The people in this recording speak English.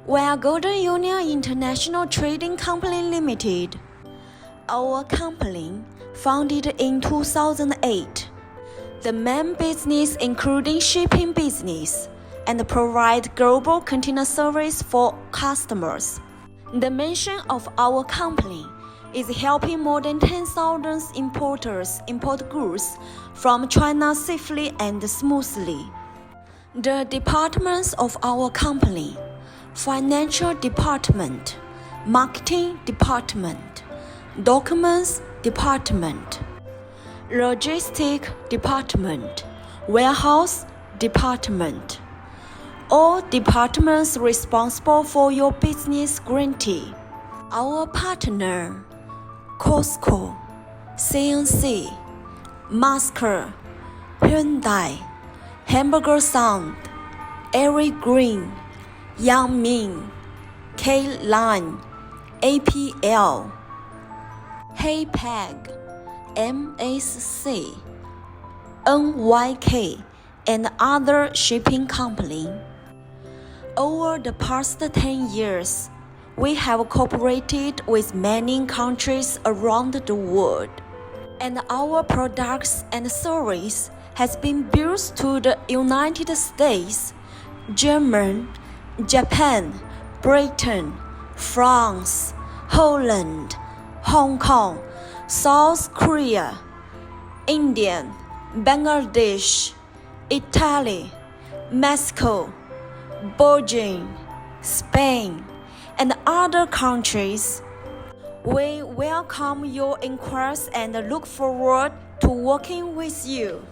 We are Golden Union International Trading Company Limited. Our company, founded in 2008, the main business including shipping business and provide global container service for customers. The mission of our company is helping more than 10,000 importers import goods from China safely and smoothly. The departments of our company: Financial Department, Marketing Department, Documents Department, Logistic Department, Warehouse Department. All departments responsible for your business guarantee. Our partner: Cosco, CNC, Maersk, Hyundai, Hamburger Sound, Airy Green, Yangming, K-Line, APL, HayPeg, MSC, NYK, and other shipping companies. Over the past 10 years, we have cooperated with many countries around the world, and our products and service has been built to the United States, Germany, Japan, Britain, France, Holland, Hong Kong, South Korea, India, Bangladesh, Italy, Mexico, Belgium, Spain, and other countries. We welcome your inquiries and look forward to working with you.